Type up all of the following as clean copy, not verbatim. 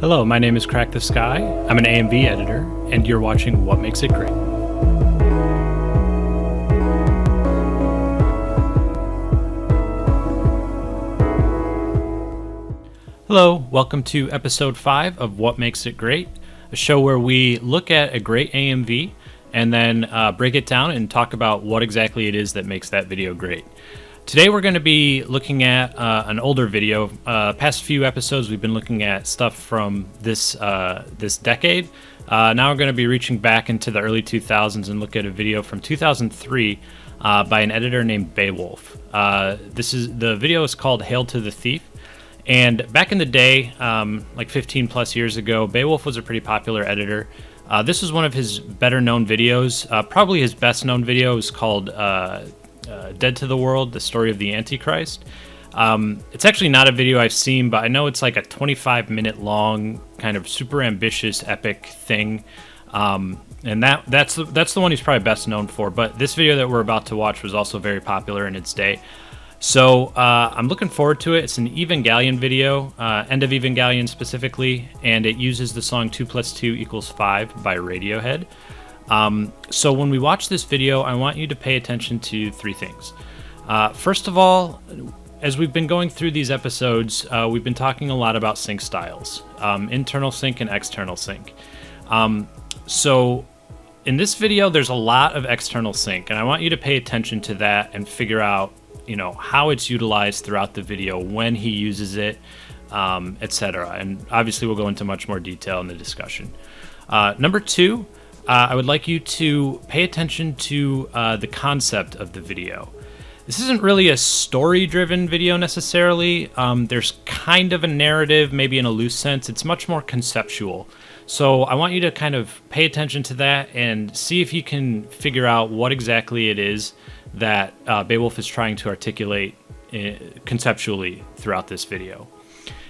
Hello, my name is CrackTheSky. I'm an AMV editor, and you're watching What Makes It Great. Hello, welcome to episode 5 of What Makes It Great, a show where we look at a great AMV and then break it down and talk about what exactly it is that makes that video great. Today we're going to be looking at an older video. Past few episodes we've been looking at stuff from this decade. Now we're going to be reaching back into the early 2000s and look at a video from 2003 by an editor named Beowulf. The video is called Hail to the Thief. And back in the day, like 15 plus years ago, Beowulf was a pretty popular editor. This was one of his better known videos. Probably his best known video is called Dead to the World, the Story of the Antichrist. It's actually not a video I've seen, but I know it's like a 25-minute long, kind of super ambitious, epic thing. And that's the one he's probably best known for. But this video that we're about to watch was also very popular in its day. So I'm looking forward to it. It's an Evangelion video, End of Evangelion specifically, and it uses the song 2 + 2 = 5 by Radiohead. So when we watch this video, I want you to pay attention to three things. First of all, as we've been going through these episodes, we've been talking a lot about sync styles, internal sync and external sync. So in this video, there's a lot of external sync, and I want you to pay attention to that and figure out, how it's utilized throughout the video, when he uses it, etc. And obviously we'll go into much more detail in the discussion. Number two, I would like you to pay attention to the concept of the video. This isn't really a story-driven video necessarily. There's kind of a narrative, maybe in a loose sense. It's much more conceptual. So I want you to kind of pay attention to that and see if you can figure out what exactly it is that Beowulf is trying to articulate conceptually throughout this video.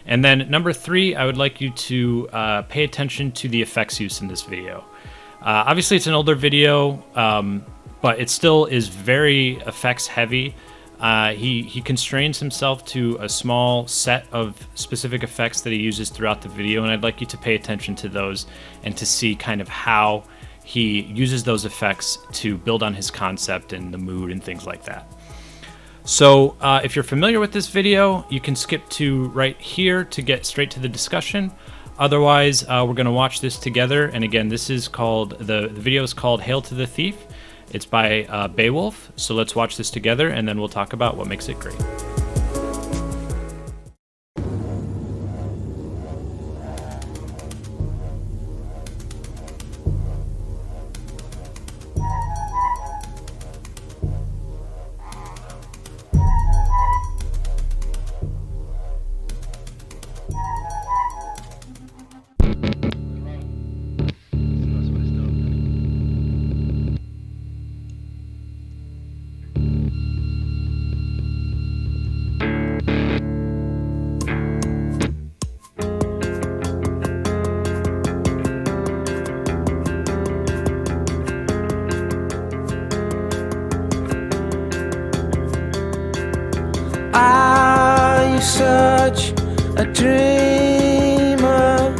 And then number three, I would like you to pay attention to the effects use in this video. Obviously, it's an older video, but it still is very effects heavy. He constrains himself to a small set of specific effects that he uses throughout the video, and I'd like you to pay attention to those and to see kind of how he uses those effects to build on his concept and the mood and things like that. So if you're familiar with this video, you can skip to right here to get straight to the discussion. Otherwise, we're going to watch this together. And again, this is called, the video is called Hail to the Thief. It's by Beowulf. So let's watch this together, and then we'll talk about what makes it great. Are you such a dreamer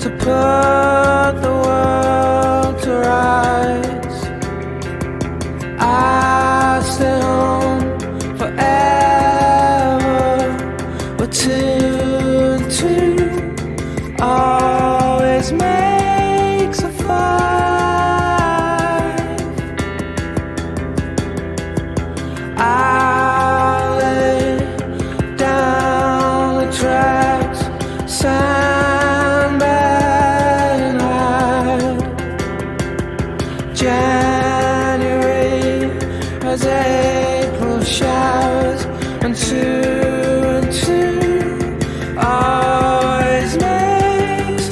to put the world to rights? I stay home forever, but 2 and 2 always makes a 5. I'll lay down the tracks, sandbag and hide. January has April showers, and 2 and 2 always makes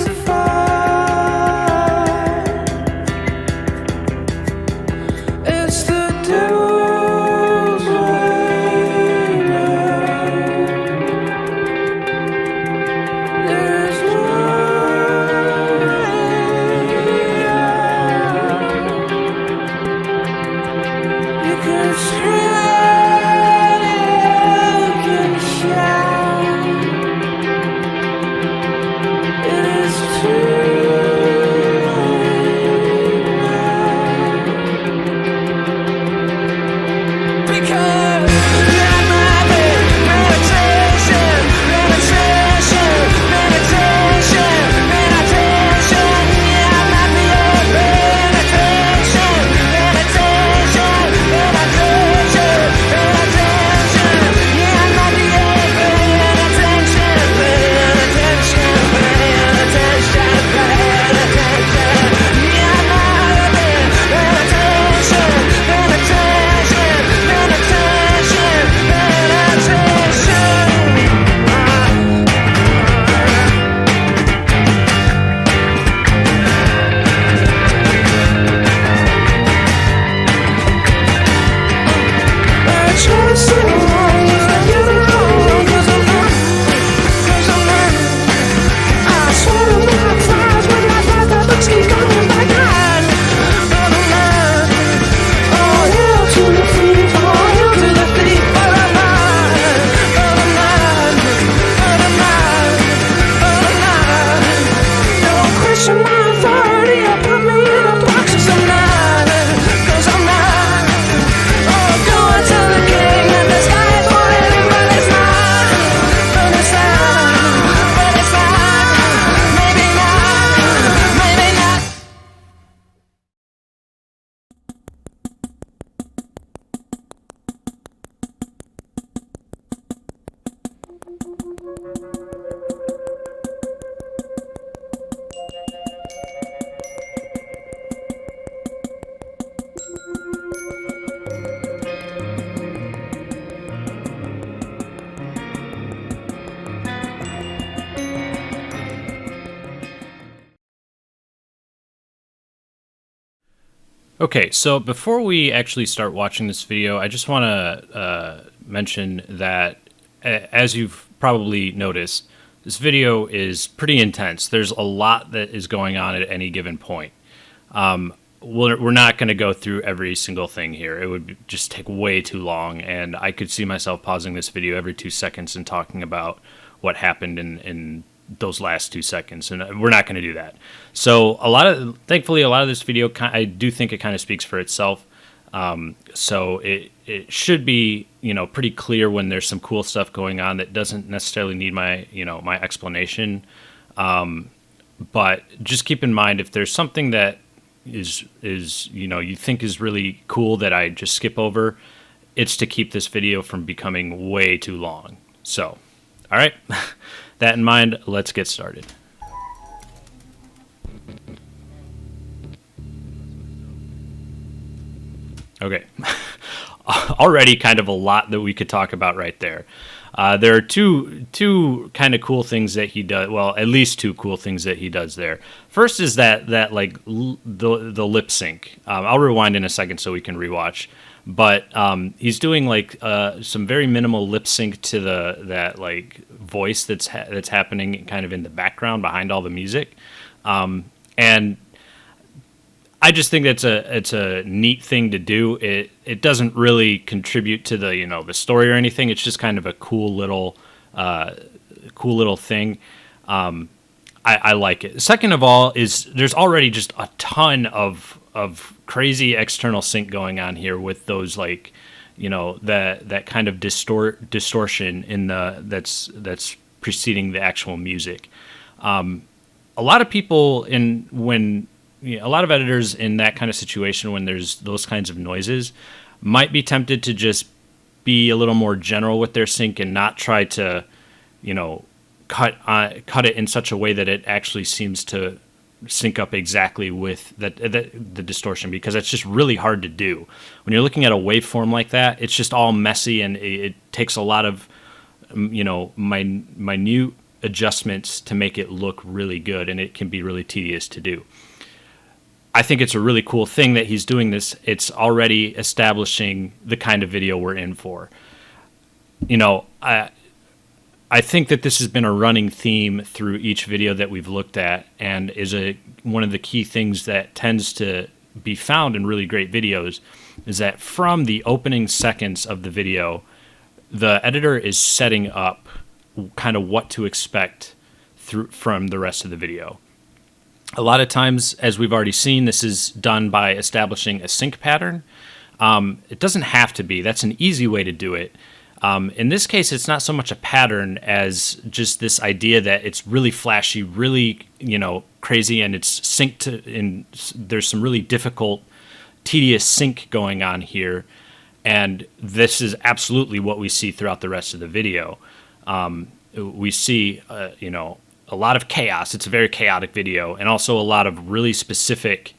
Okay, so before we actually start watching this video, I just want to mention that, as you've probably noticed, this video is pretty intense. There's a lot that is going on at any given point. We're not going to go through every single thing here. It would just take way too long, and I could see myself pausing this video every 2 seconds and talking about what happened in those last 2 seconds, and we're not going to do that. So thankfully, a lot of this video, I do think it kind of speaks for itself. So it should be, pretty clear when there's some cool stuff going on that doesn't necessarily need my explanation. But just keep in mind, if there's something that is you think is really cool that I just skip over, it's to keep this video from becoming way too long. So, all right, that in mind, let's get started. Okay, already kind of a lot that we could talk about right there. There are two kind of cool things that he does. Well, at least two cool things that he does there. First is that like the lip sync. I'll rewind in a second so we can rewatch. But he's doing like some very minimal lip sync to that like voice that's happening kind of in the background behind all the music, and I just think it's a neat thing to do. It doesn't really contribute to the the story or anything. It's just kind of a cool little thing. I like it. Second of all, is there's already just a ton of crazy external sync going on here with those like that kind of distortion in that's preceding the actual music. A lot of people a lot of editors in that kind of situation, when there's those kinds of noises, might be tempted to just be a little more general with their sync and not try to, cut it in such a way that it actually seems to sync up exactly with the distortion, because it's just really hard to do. When you're looking at a waveform like that, it's just all messy, and it takes a lot of, minute adjustments to make it look really good, and it can be really tedious to do. I think it's a really cool thing that he's doing this. It's already establishing the kind of video we're in for. I think that this has been a running theme through each video that we've looked at, and is one of the key things that tends to be found in really great videos, is that from the opening seconds of the video, the editor is setting up kind of what to expect from the rest of the video. A lot of times, as we've already seen, this is done by establishing a sync pattern. It doesn't have to be. That's an easy way to do it. In this case, it's not so much a pattern as just this idea that it's really flashy, really crazy, and it's synced and there's some really difficult, tedious sync going on here. And this is absolutely what we see throughout the rest of the video. We see, a lot of chaos. It's a very chaotic video, and also a lot of really specific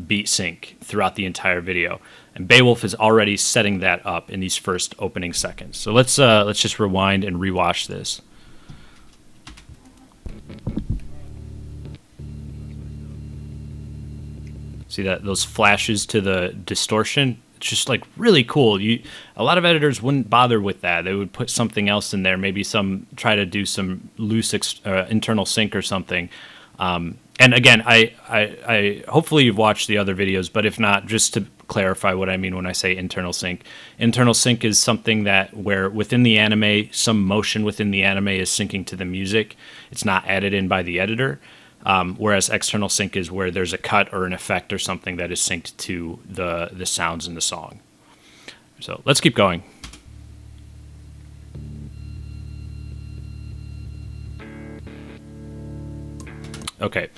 beat sync throughout the entire video. And Beowulf is already setting that up in these first opening seconds. So let's just rewind and rewatch this. See those flashes to the distortion? It's just like really cool. A lot of editors wouldn't bother with that. They would put something else in there, maybe try to do some loose internal sync or something. And again, I hopefully you've watched the other videos, but if not, just to clarify what I mean when I say internal sync. Internal sync is something where within the anime, some motion within the anime is syncing to the music. It's not added in by the editor. Whereas external sync is where there's a cut or an effect or something that is synced to the sounds in the song. So let's keep going. Okay,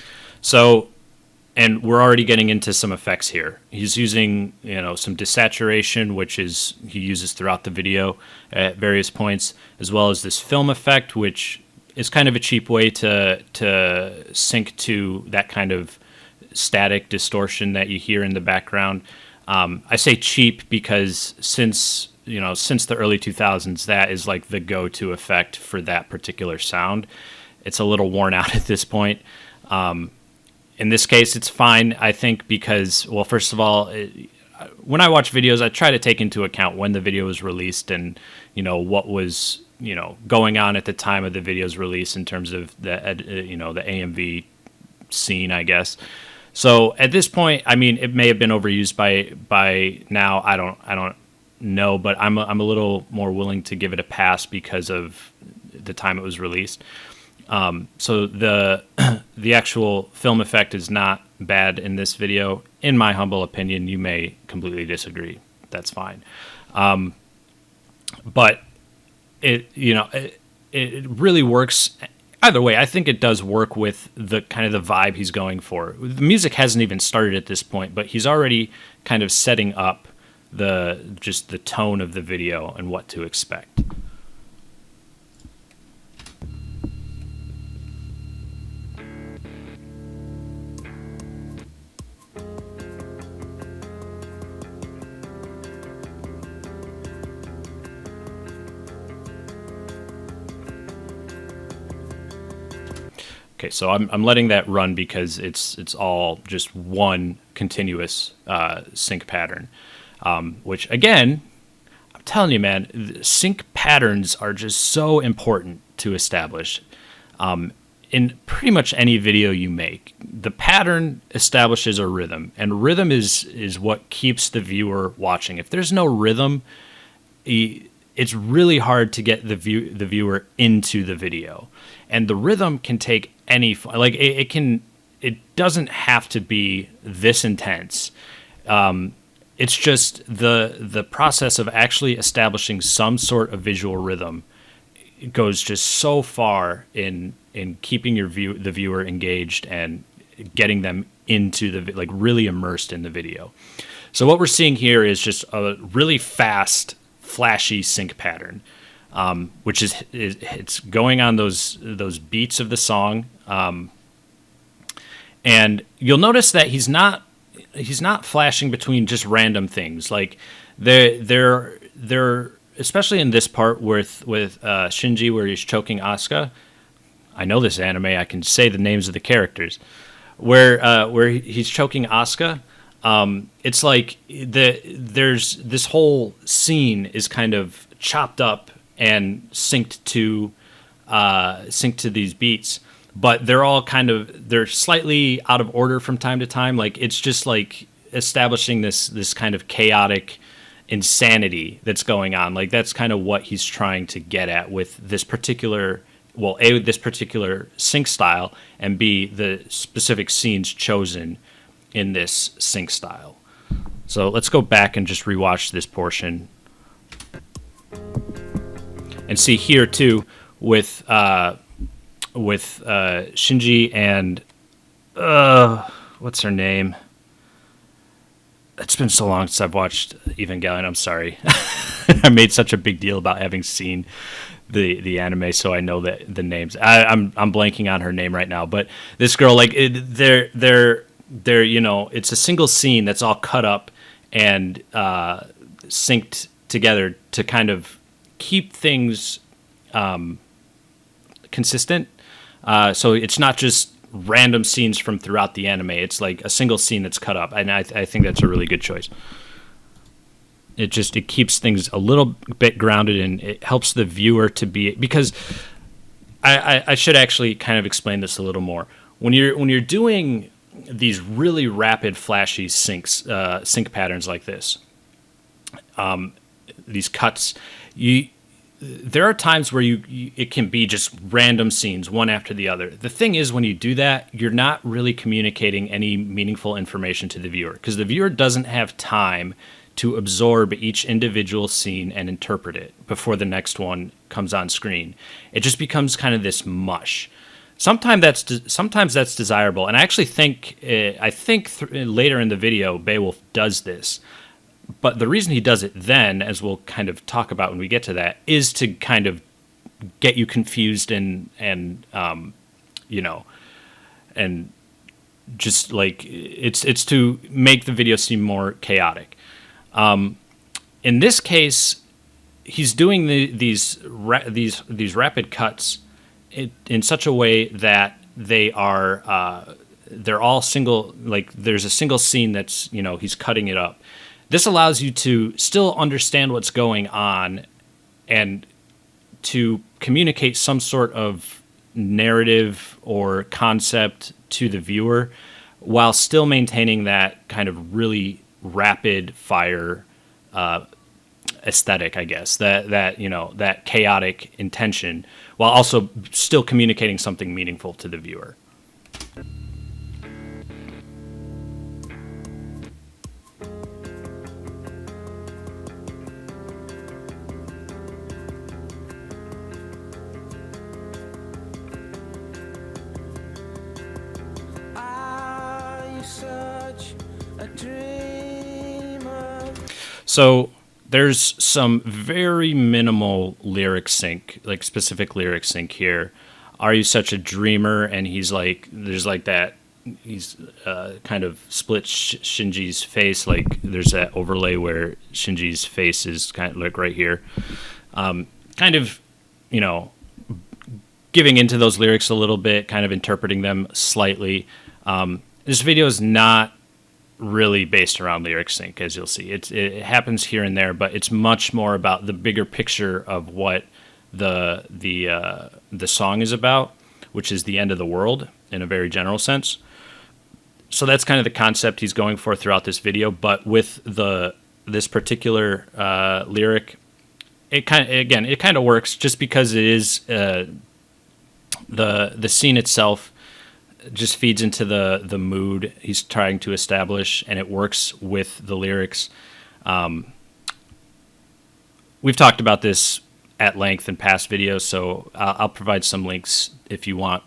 so, and we're already getting into some effects here. He's using, some desaturation, which he uses throughout the video at various points, as well as this film effect, which is kind of a cheap way to sync to that kind of static distortion that you hear in the background. I say cheap because since the early 2000s, that is like the go-to effect for that particular sound. It's a little worn out at this point. In this case, it's fine, I think, because, well, first of all, when I watch videos, I try to take into account when the video was released and, what was, going on at the time of the video's release in terms of the AMV scene, I guess. So at this point, I mean, it may have been overused by now. I don't know, but I'm a little more willing to give it a pass because of the time it was released. So the actual film effect is not bad in this video, in my humble opinion. You may completely disagree. That's fine. But it really works. Either way, I think it does work with the kind of the vibe he's going for. The music hasn't even started at this point, but he's already kind of setting up the tone of the video and what to expect. Okay, so I'm letting that run because it's all just one continuous sync pattern, which again, I'm telling you, man, sync patterns are just so important to establish. In pretty much any video you make, the pattern establishes a rhythm, and rhythm is what keeps the viewer watching. If there's no rhythm, it's really hard to get the viewer into the video. And the rhythm can take any, like it doesn't have to be this intense. It's just the process of actually establishing some sort of visual rhythm goes just so far in keeping the viewer engaged and getting them into really immersed in the video. So what we're seeing here is just a really fast, flashy sync pattern. Which is it's going on those beats of the song, and you'll notice that he's not flashing between just random things. Like they're especially in this part with Shinji where he's choking Asuka. I know this anime; I can say the names of the characters. Where he's choking Asuka. It's like there's this whole scene is kind of chopped up and synced to these beats, but they're all they're slightly out of order from time to time. Like it's just like establishing this kind of chaotic insanity that's going on. Like that's kind of what he's trying to get at with this particular, well, A, this particular sync style, and B, the specific scenes chosen in this sync style. So let's go back and just rewatch this portion. And see here too with Shinji and what's her name? It's been so long since I've watched Evangelion. I'm sorry. I made such a big deal about having seen the anime, so I know that the names. I'm blanking on her name right now. But this girl, like, they're it's a single scene that's all cut up and synced together to kind of keep things consistent. So it's not just random scenes from throughout the anime. It's like a single scene that's cut up, and I think that's a really good choice. It keeps things a little bit grounded, and it helps the viewer to be, because I should actually kind of explain this a little more. When you're doing these really rapid, flashy sync patterns like this, these cuts, there are times where it can be just random scenes, one after the other. The thing is, when you do that, you're not really communicating any meaningful information to the viewer, because the viewer doesn't have time to absorb each individual scene and interpret it before the next one comes on screen. It just becomes kind of this mush. Sometimes that's desirable, and I actually think later in the video, Beowulf does this. But the reason he does it then, as we'll kind of talk about when we get to that, is to kind of get you confused and just like it's to make the video seem more chaotic. In this case, he's doing these rapid cuts in such a way that they are they're all single, like there's a single scene that's, he's cutting it up. This allows you to still understand what's going on and to communicate some sort of narrative or concept to the viewer while still maintaining that kind of really rapid fire aesthetic, I guess, that chaotic intention, while also still communicating something meaningful to the viewer. So there's some very minimal lyric sync, like specific lyric sync here. Are you such a dreamer? And he's like, there's like that, he's kind of split Shinji's face. Like there's that overlay where Shinji's face is kind of like right here. Kind of, giving into those lyrics a little bit, kind of interpreting them slightly. This video is not really based around lyric sync, as you'll see. It happens here and there, but it's much more about the bigger picture of what the song is about, which is the end of the world in a very general sense. So that's kind of the concept he's going for throughout this video. But with this particular lyric, it kind of works just because it is the scene itself just feeds into the mood he's trying to establish, and it works with the lyrics. We've talked about this at length in past videos, so I'll provide some links if you want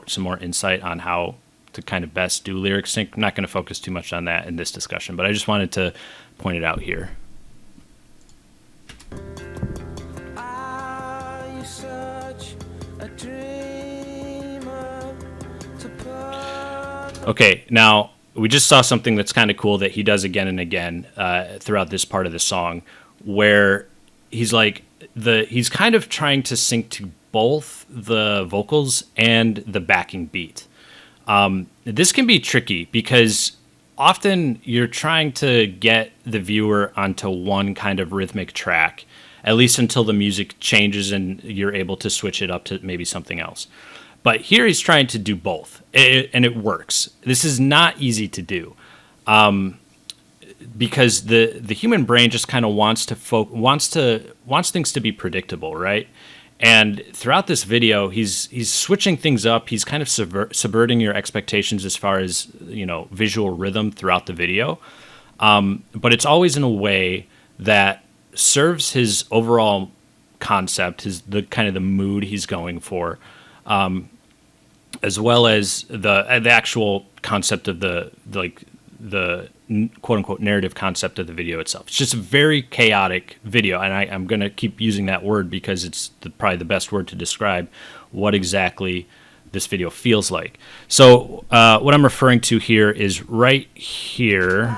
some more insight on how to kind of best do lyric sync. I'm not going to focus too much on that in this discussion, but I just wanted to point it out here. Okay, now we just saw something that's kind of cool that he does again and again throughout this part of the song, where he's like he's kind of trying to sync to both the vocals and the backing beat. This can be tricky because often you're trying to get the viewer onto one kind of rhythmic track, at least until the music changes and you're able to switch it up to maybe something else. But here he's trying to do both, and it works. This is not easy to do, because the human brain just kind of wants things to be predictable, right? And throughout this video, he's switching things up. He's kind of subverting your expectations as far as visual rhythm throughout the video, but it's always in a way that serves his overall concept, the kind of the mood he's going for. As well as the actual concept of the quote unquote narrative concept of the video itself. It's just a very chaotic video, and I'm going to keep using that word because it's probably the best word to describe what exactly this video feels like. So what I'm referring to here is right here.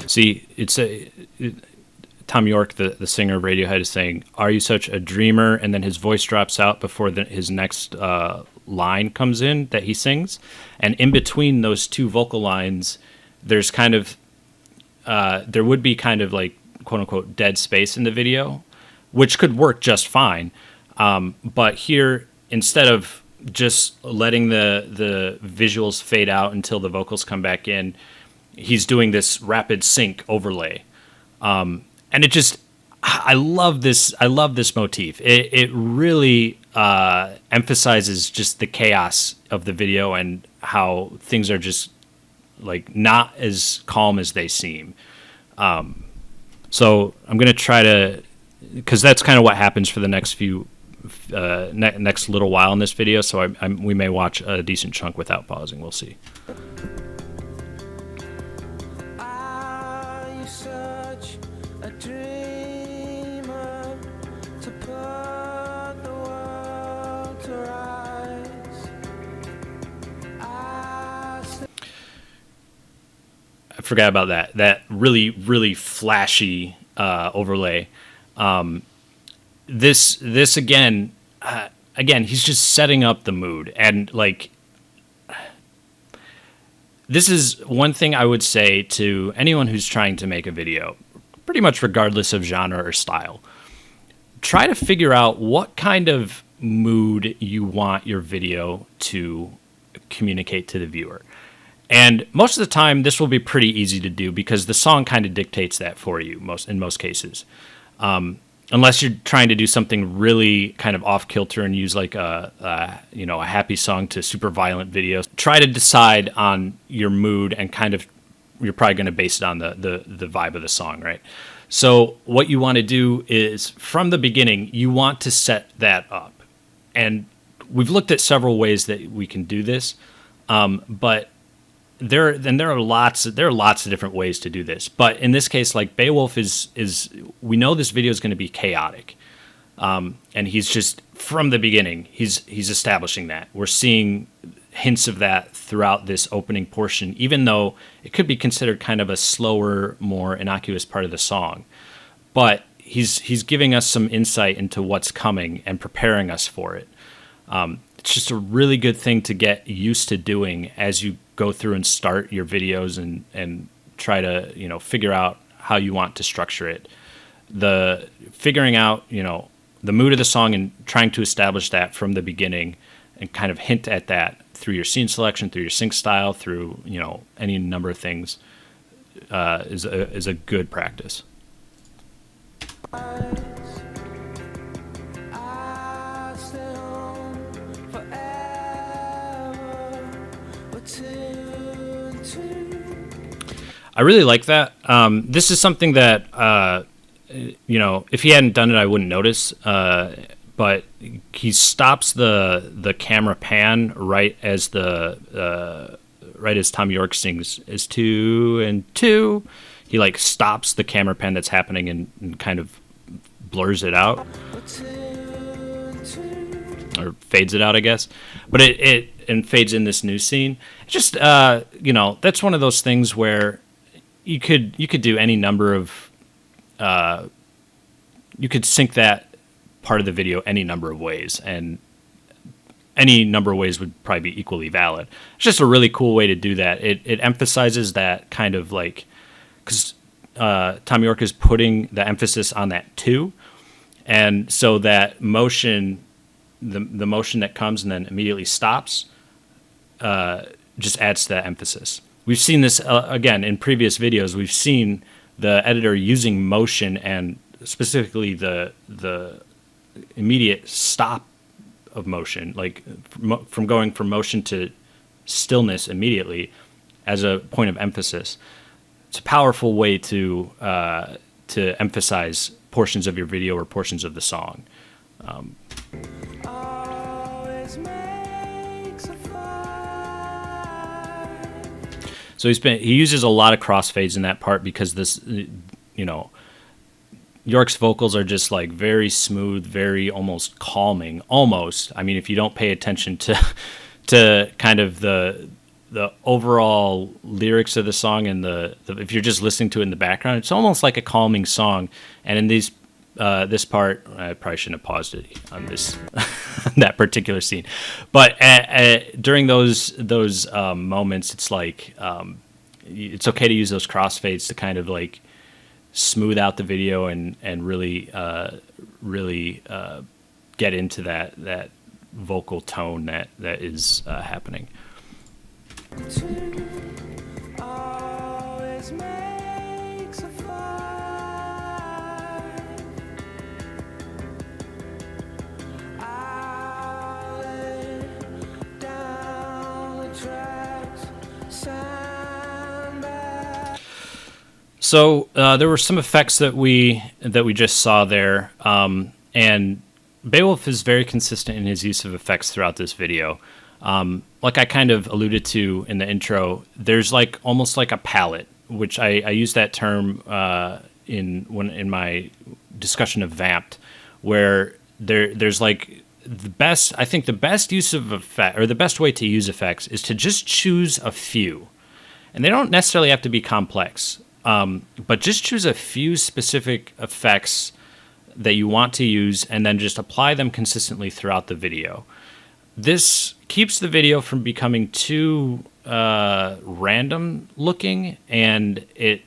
See, Tom York, the singer of Radiohead, is saying, "Are you such a dreamer?" And then his voice drops out before his next line comes in that he sings. And in between those two vocal lines, there's kind of there would be kind of like quote unquote dead space in the video, which could work just fine. But here, instead of just letting the visuals fade out until the vocals come back in, he's doing this rapid sync overlay. And it just, I love this motif. It really emphasizes just the chaos of the video and how things are just like not as calm as they seem. So I'm going to try to, because that's kind of what happens for the next next little while in this video. So we may watch a decent chunk without pausing. We'll see. I forgot about that really, really flashy overlay. This again, again, he's just setting up the mood. And like, this is one thing I would say to anyone who's trying to make a video, pretty much regardless of genre or style. Try to figure out what kind of mood you want your video to communicate to the viewer. And most of the time, this will be pretty easy to do because the song kind of dictates that for you in most cases. Unless you're trying to do something really kind of off kilter and use like a happy song to super violent videos. Try to decide on your mood and kind of you're probably going to base it on the vibe of the song, right? So what you want to do is from the beginning, you want to set that up. And we've looked at several ways that we can do this, but there are lots of different ways to do this. But in this case, like Beowulf is we know this video is going to be chaotic, and he's just from the beginning he's establishing that. We're seeing hints of that throughout this opening portion, even though it could be considered kind of a slower, more innocuous part of the song. But he's giving us some insight into what's coming and preparing us for it. It's just a really good thing to get used to doing as you go through and start your videos and try to, figure out how you want to structure it. The figuring out, the mood of the song and trying to establish that from the beginning and kind of hint at that through your scene selection, through your sync style, through, any number of things is a good practice. I really like that. This is something that, if he hadn't done it, I wouldn't notice. But he stops the camera pan right as Tom York sings "is 2 and 2." He like stops the camera pan that's happening and kind of blurs it out or fades it out, I guess. But it fades in this new scene. Just that's one of those things where you could do any number of you could sync that part of the video any number of ways, and any number of ways would probably be equally valid. It's just a really cool way to do that. It emphasizes that kind of like, because Tom York is putting the emphasis on that too, and so that motion, the motion that comes and then immediately stops, just adds to that emphasis. We've seen this again in previous videos. We've seen the editor using motion and specifically the immediate stop of motion, like from going from motion to stillness immediately, as a point of emphasis. It's a powerful way to emphasize portions of your video or portions of the song. So he uses a lot of crossfades in that part because this, York's vocals are just like very smooth, very almost calming. Almost. I mean, if you don't pay attention to kind of the overall lyrics of the song and if you're just listening to it in the background, it's almost like a calming song. And in this part, I probably shouldn't have paused it on this that particular scene, but during those moments, it's like it's okay to use those crossfades to kind of like smooth out the video and really get into that vocal tone that is happening. So there were some effects that we just saw there, and Beowulf is very consistent in his use of effects throughout this video. Like I kind of alluded to in the intro, there's like almost like a palette, which I use that term in my discussion of Vamped, where there's like the best use of effect, or the best way to use effects, is to just choose a few, and they don't necessarily have to be complex. But just choose a few specific effects that you want to use and then just apply them consistently throughout the video. This keeps the video from becoming too random looking, and it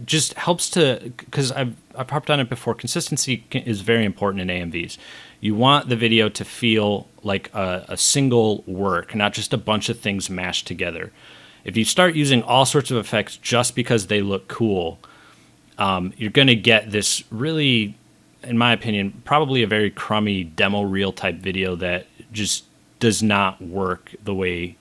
just helps to, because I've harped on it before, consistency is very important in AMVs. You want the video to feel like a single work, not just a bunch of things mashed together. If you start using all sorts of effects just because they look cool, you're going to get this really, in my opinion, probably a very crummy demo reel type video that just does not work the way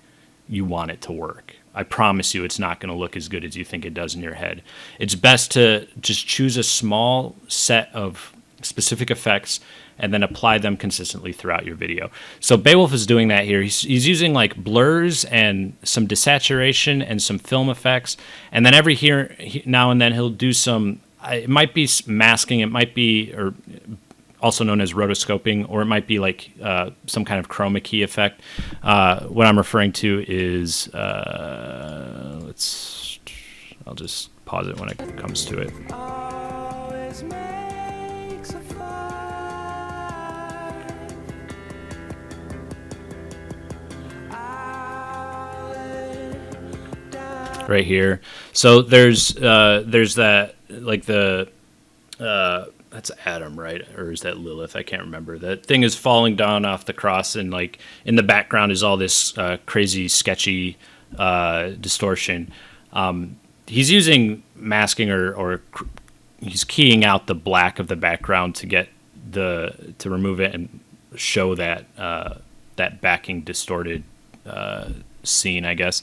you want it to work. I promise you it's not going to look as good as you think it does in your head. It's best to just choose a small set of specific effects and then apply them consistently throughout your video. So Beowulf is doing that here. He's using like blurs and some desaturation and some film effects, and then now and then he'll do some, it might be masking, it might be, or also known as rotoscoping, or it might be like some kind of chroma key effect. What I'm referring to is, I'll just pause it when it comes to it. Always makes a fire. I'll lay down. Right here. So there's that, like that's Adam, right? Or is that Lilith? I can't remember. That thing is falling down off the cross, and like in the background is all this crazy, sketchy distortion. He's using masking or he's keying out the black of the background to remove it and show that that backing distorted scene, I guess.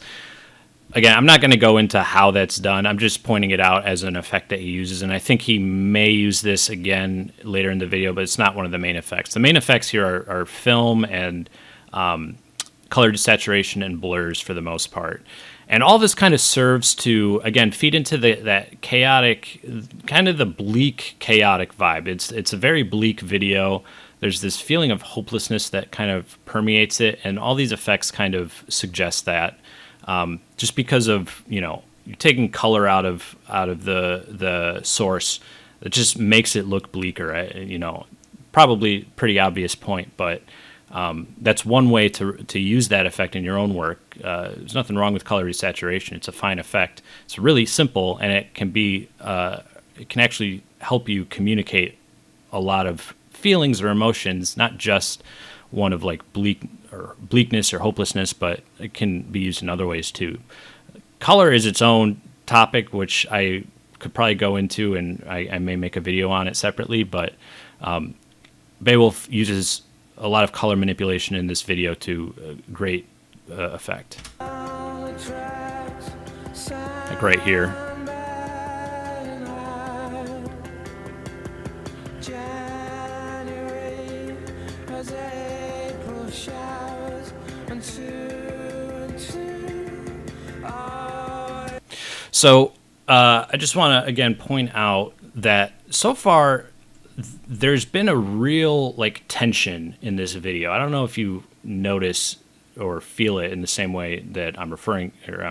Again, I'm not going to go into how that's done. I'm just pointing it out as an effect that he uses, and I think he may use this again later in the video, but it's not one of the main effects. The main effects here are film and color desaturation and blurs for the most part. And all this kind of serves to, again, feed into that chaotic, kind of the bleak, chaotic vibe. It's a very bleak video. There's this feeling of hopelessness that kind of permeates it, and all these effects kind of suggest that. Just because of, you're taking color out of the source, it just makes it look bleaker. Probably pretty obvious point, but that's one way to use that effect in your own work. There's nothing wrong with color desaturation. It's a fine effect. It's really simple, and it can actually help you communicate a lot of feelings or emotions, not just one of like bleakness or hopelessness, but it can be used in other ways too. Color is its own topic, which I could probably go into, and I may make a video on it separately, but Beowulf uses a lot of color manipulation in this video to great effect. Like right here. So I just want to again point out that so far there's been a real like tension in this video. I don't know if you notice or feel it in the same way that I'm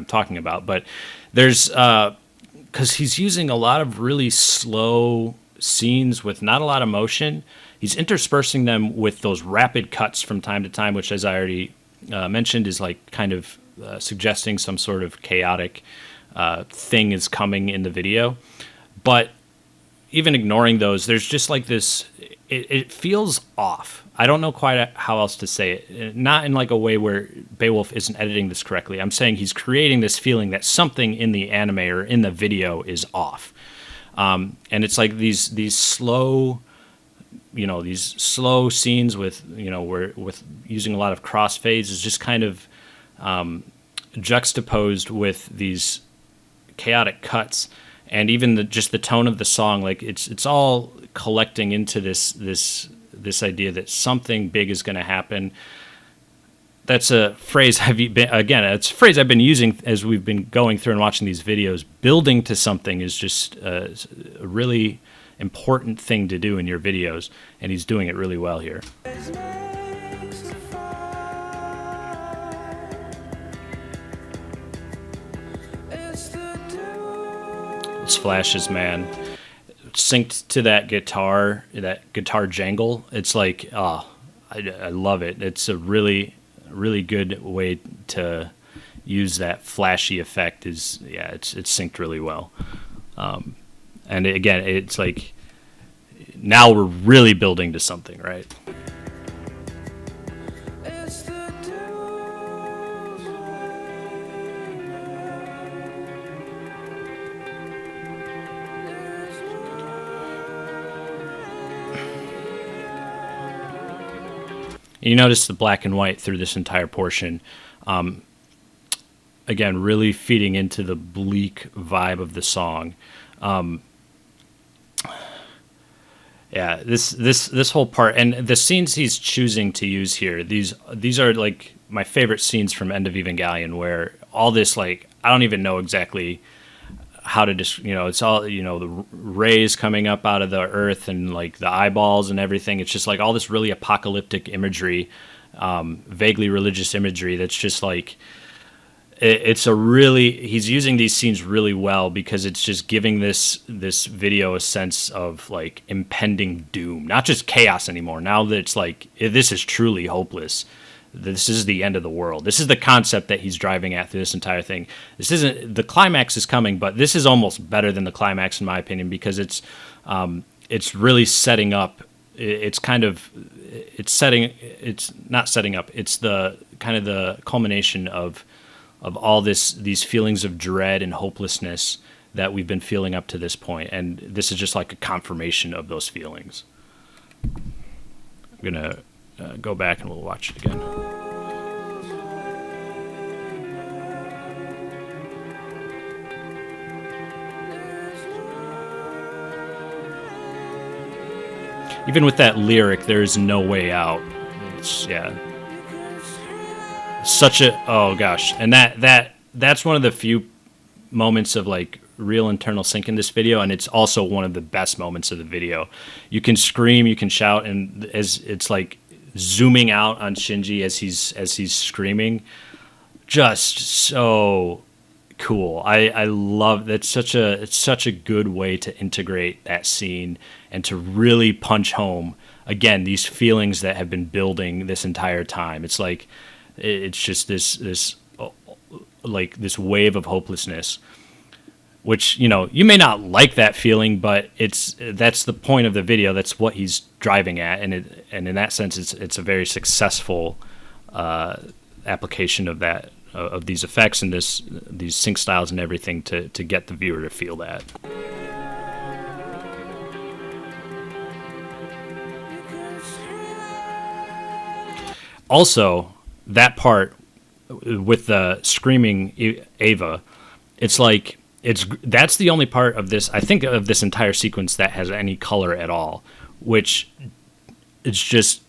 talking about, but there's because he's using a lot of really slow scenes with not a lot of motion. He's interspersing them with those rapid cuts from time to time, which, as I already mentioned, is like kind of suggesting some sort of chaotic thing is coming in the video. But even ignoring those, there's just like this, it feels off. I don't know quite how else to say it. Not in like a way where Beowulf isn't editing this correctly. I'm saying he's creating this feeling that something in the anime or in the video is off. And it's like these slow, these slow scenes with, with using a lot of crossfades is just kind of juxtaposed with these chaotic cuts, and even just the tone of the song, like it's all collecting into this idea that something big is going to happen. That's a phrase it's a phrase I've been using as we've been going through and watching these videos. Building to something is just a really important thing to do in your videos, and he's doing it really well here. Those flashes, man. synced to that guitar jangle. It's like, I love it. It's a really, really good way to use that flashy effect. It's synced really well. And again, it's like now we're really building to something, right? It's the devil's You notice the black and white through this entire portion. Again, really feeding into the bleak vibe of the song. Yeah, this whole part and the scenes he's choosing to use here. These are like my favorite scenes from End of Evangelion, where all this, like, I don't even know exactly how to just, it's all, the rays coming up out of the earth and like the eyeballs and everything. It's just like all this really apocalyptic imagery, vaguely religious imagery. That's just like, he's using these scenes really well because it's just giving this video a sense of like impending doom, not just chaos anymore. Now that it's like, this is truly hopeless. This is the end of the world. This is the concept that he's driving at through this entire thing. This isn't, the climax is coming, but this is almost better than the climax in my opinion, because it's really setting up. It's not setting up. It's the kind of the culmination of all these feelings of dread and hopelessness that we've been feeling up to this point, and this is just like a confirmation of those feelings. I'm gonna go back and we'll watch it again. Even with that lyric, there is no way out. It's, such a, oh gosh, and that's one of the few moments of like real internal sync in this video, and it's also one of the best moments of the video. You can scream, you can shout, and as it's like zooming out on Shinji as he's screaming, just so cool. I love that. It's such a good way to integrate that scene and to really punch home again these feelings that have been building this entire time. It's like, it's just this like this wave of hopelessness, which, you may not like that feeling, but that's the point of the video. That's what he's driving at, and in that sense, it's a very successful application of that, of these effects and these sync styles and everything to get the viewer to feel that. Also, that part with the screaming Ava, it's like that's the only part of this, I think, of this entire sequence that has any color at all, which it's just,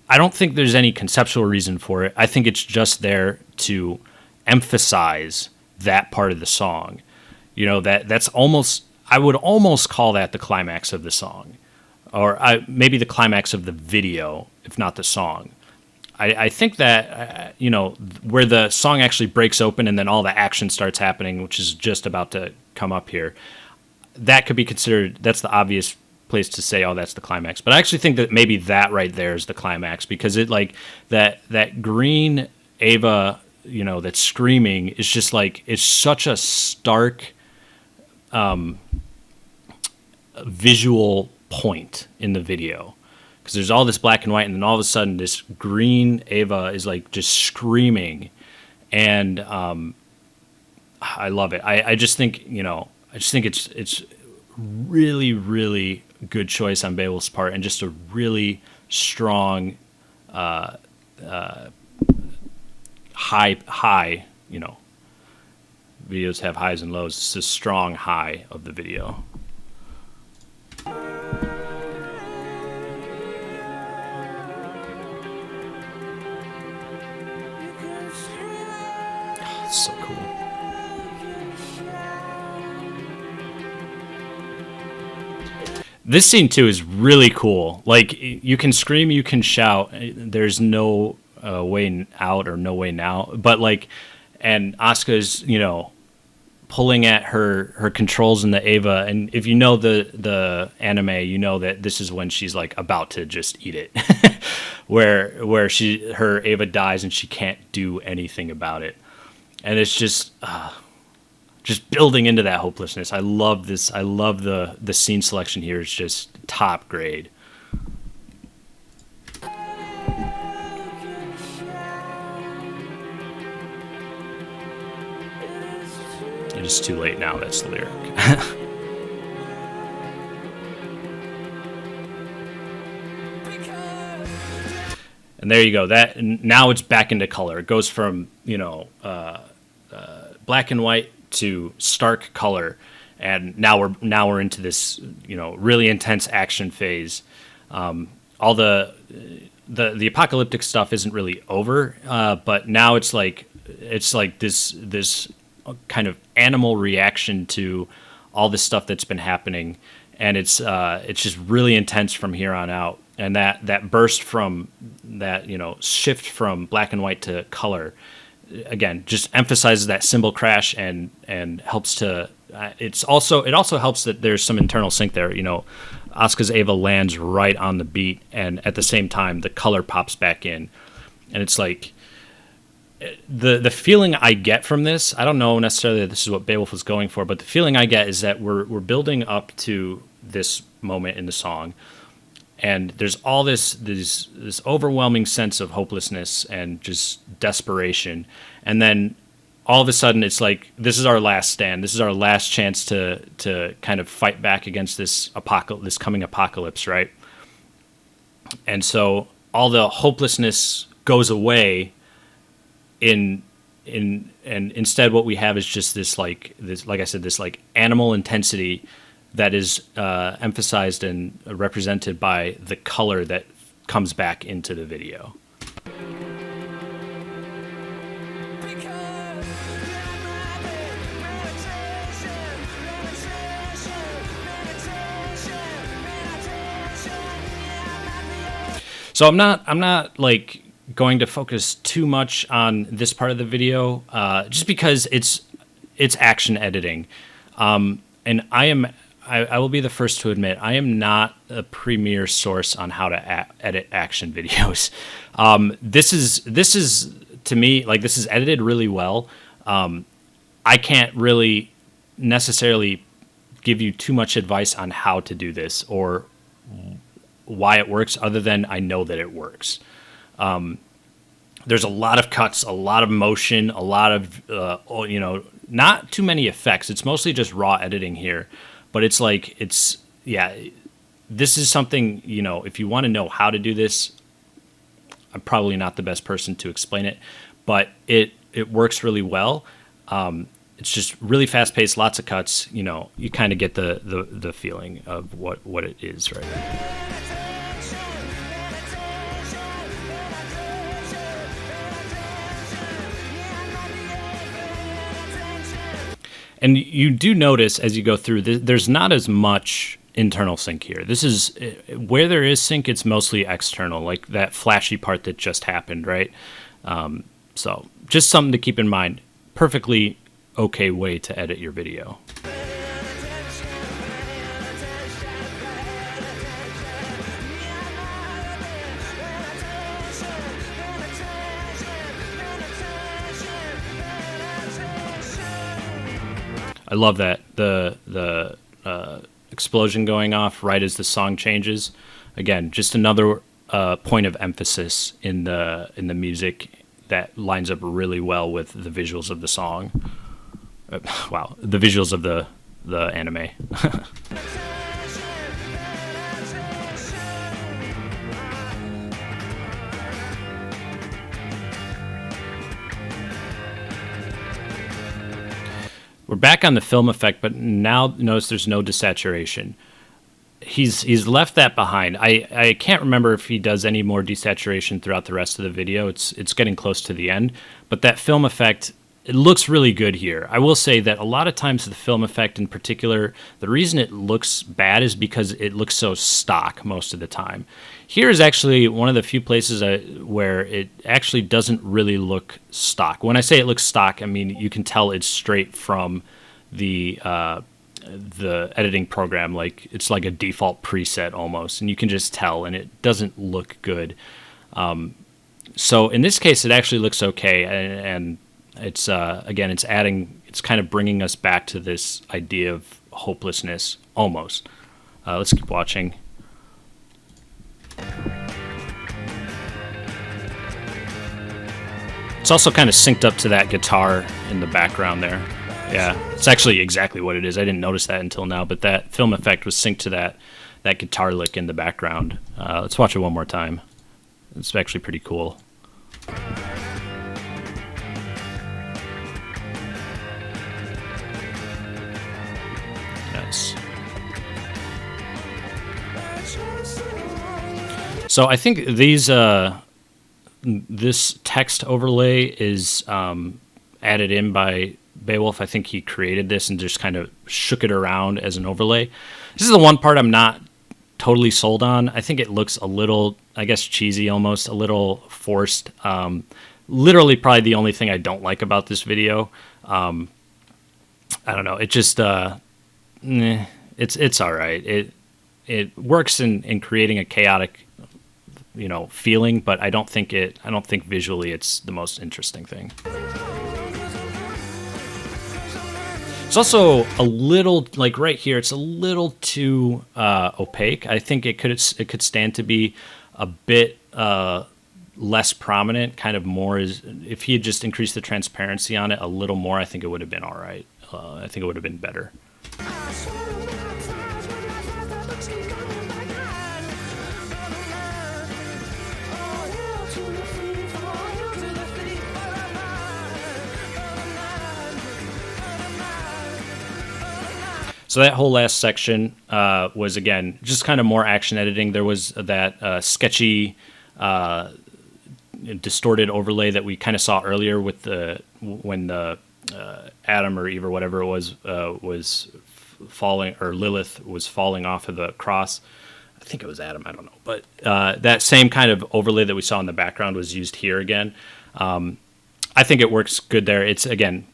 I don't think there's any conceptual reason for it. I think it's just there to emphasize that part of the song. That's almost, I would almost call that the climax of the song, or maybe the climax of the video, if not the song. I think that, where the song actually breaks open and then all the action starts happening, which is just about to come up here, that could be considered, that's the obvious place to say, oh, that's the climax. But I actually think that maybe that right there is the climax, because it, like, that green Ava, that's screaming is just like, it's such a stark visual point in the video. Because there's all this black and white, and then all of a sudden this green Ava is like just screaming, and I love it. I just think it's really, really good choice on Beowulf's part, and just a really strong high. Videos have highs and lows. It's a strong high of the video. So cool. This scene too is really cool. Like, you can scream, you can shout. There's no way out or no way now. But like, and Asuka's, pulling at her controls in the Ava, and if you know the anime, you know that this is when she's like about to just eat it, where her Ava dies and she can't do anything about it, and it's just building into that hopelessness. I love this. I love the scene selection here. It's just top grade. It is too late now. That's the lyric. And there you go. That now it's back into color. It goes from black and white to stark color, and now we're into this really intense action phase. All the apocalyptic stuff isn't really over, but now it's like this kind of animal reaction to all this stuff that's been happening, and it's just really intense from here on out. And that burst from that shift from black and white to color, again, just emphasizes that cymbal crash and helps to. It also helps that there's some internal sync there. Asuka's Ava lands right on the beat, and at the same time the color pops back in, and it's like the feeling I get from this. I don't know necessarily that this is what Beowulf was going for, but the feeling I get is that we're building up to this moment in the song, and there's all this overwhelming sense of hopelessness and just desperation, and then all of a sudden it's like, this is our last stand. This is our last chance to kind of fight back against this coming apocalypse, right? And so all the hopelessness goes away and instead what we have is just this like I said, this like animal intensity that is emphasized and represented by the color that comes back into the video. So I'm not like going to focus too much on this part of the video, just because it's action editing, and I will be the first to admit I am not a premier source on how to edit action videos. This is to me, like, this is edited really well. I can't really necessarily give you too much advice on how to do this or why it works, other than I know that it works. There's a lot of cuts, a lot of motion, a lot of not too many effects. It's mostly just raw editing here, but this is something, if you want to know how to do this, I'm probably not the best person to explain it, but it works really well. It's just really fast paced, lots of cuts. You kind of get the feeling of what it is, right? And you do notice as you go through, there's not as much internal sync here. This is where there is sync, it's mostly external, like that flashy part that just happened, right? So just something to keep in mind. Perfectly okay way to edit your video. I love that the explosion going off right as the song changes. Again, just another point of emphasis in the music that lines up really well with the visuals of the song. Wow, the visuals of the anime. We're back on the film effect, but now notice there's no desaturation. He's left that behind. I can't remember if he does any more desaturation throughout the rest of the video. It's getting close to the end, but that film effect, it looks really good here. I will say that a lot of times the film effect in particular, the reason it looks bad is because it looks so stock most of the time. Here is actually one of the few places where it actually doesn't really look stock. When I say it looks stock, I mean you can tell it's straight from the editing program, like it's like a default preset almost, and you can just tell, and it doesn't look good. So in this case, it actually looks okay, and it's again, it's kind of bringing us back to this idea of hopelessness almost. Let's keep watching. It's also kind of synced up to that guitar in the background there. Yeah, it's actually exactly what it is. I didn't notice that until now, but that film effect was synced to that guitar lick in the background. Let's watch it one more time. It's actually pretty cool. Nice. So I think this text overlay is added in by Beowulf. I think he created this and just kind of shook it around as an overlay. This is the one part I'm not totally sold on. I think it looks a little, I guess, cheesy almost, a little forced. Literally probably the only thing I don't like about this video. I don't know. It just, it's all right. It works in creating a chaotic, feeling, but I don't think visually it's the most interesting thing. It's also a little, like right here, it's a little too opaque. I think it could stand to be a bit less prominent, kind of more if he had just increased the transparency on it a little more, I think it would have been all right. I think it would have been better. So that whole last section was, again, just kind of more action editing. There was that sketchy, distorted overlay that we kind of saw earlier with when the Adam or Eve or whatever it was falling, or Lilith was falling off of the cross. I think it was Adam, I don't know. But that same kind of overlay that we saw in the background was used here again. I think it works good there. It's, again,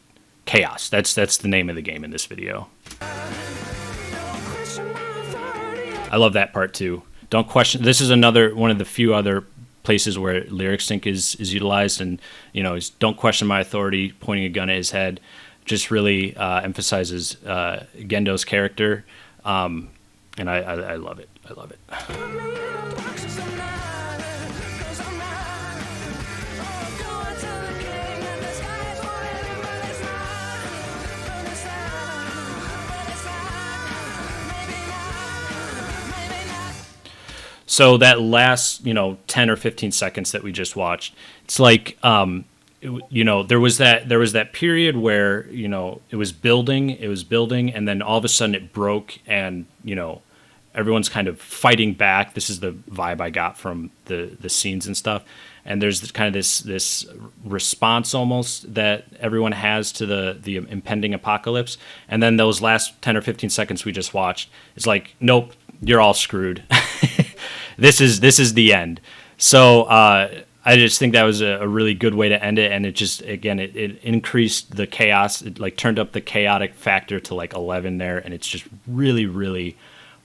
chaos. That's the name of the game in this video. I love that part too. Don't question. This is another one of the few other places where lyric sync is utilized, and don't question my authority, pointing a gun at his head, just really emphasizes Gendo's character, and I love it. I love it. So that last, 10 or 15 seconds that we just watched, it's like, there was that period where, it was building, and then all of a sudden it broke, and, everyone's kind of fighting back. This is the vibe I got from the scenes and stuff. And there's this response almost that everyone has to the impending apocalypse. And then those last 10 or 15 seconds we just watched, it's like, nope, you're all screwed. This is the end. So I just think that was a really good way to end it, and it just, again, it increased the chaos. It like turned up the chaotic factor to like 11 there, and it's just really, really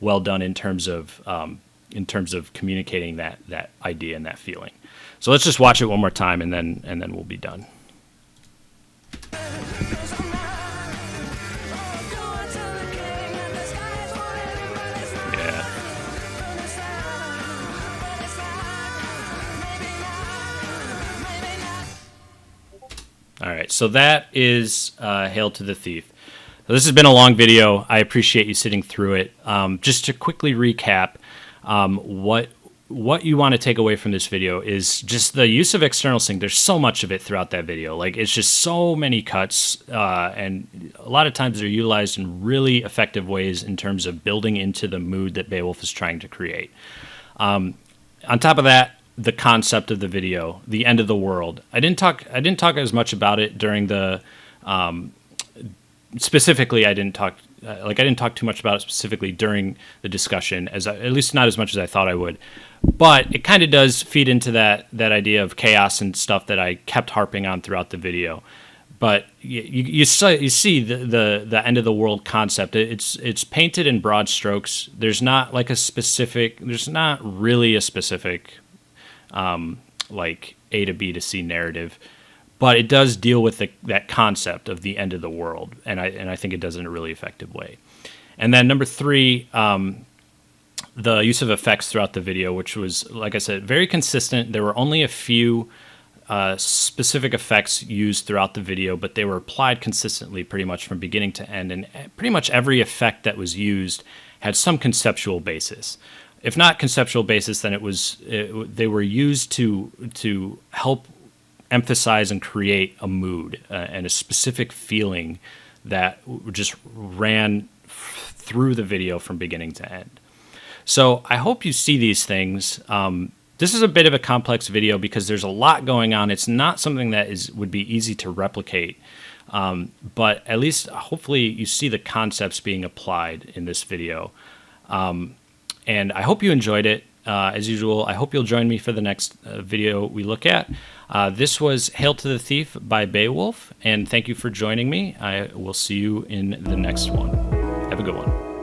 well done in terms of communicating that idea and that feeling. So let's just watch it one more time, and then we'll be done. All right, so that is Hail to the Thief. So this has been a long video. I appreciate you sitting through it. Just to quickly recap, what you want to take away from this video is just the use of external sync. There's so much of it throughout that video. Like, it's just so many cuts, and a lot of times they're utilized in really effective ways in terms of building into the mood that Beowulf is trying to create. On top of that, the concept of the video, the end of the world. I didn't talk as much about it during the specifically. I didn't talk too much about it specifically during the discussion, at least not as much as I thought I would. But it kind of does feed into that idea of chaos and stuff that I kept harping on throughout the video. But you see the end of the world concept. It's painted in broad strokes. There's not like a specific. There's not really a specific like A to B to C narrative, but it does deal with that concept of the end of the world, and I think it does it in a really effective way. And then number 3, the use of effects throughout the video, which was, like I said, very consistent. There were only a few specific effects used throughout the video, but they were applied consistently pretty much from beginning to end, and pretty much every effect that was used had some conceptual basis. If not conceptual basis, then they were used to help emphasize and create a mood and a specific feeling that just ran through the video from beginning to end. So I hope you see these things. This is a bit of a complex video because there's a lot going on. It's not something that would be easy to replicate, but at least hopefully you see the concepts being applied in this video. And I hope you enjoyed it. As usual, I hope you'll join me for the next video we look at. This was Hail to the Thief by Beowulf, and thank you for joining me. I will see you in the next one. Have a good one.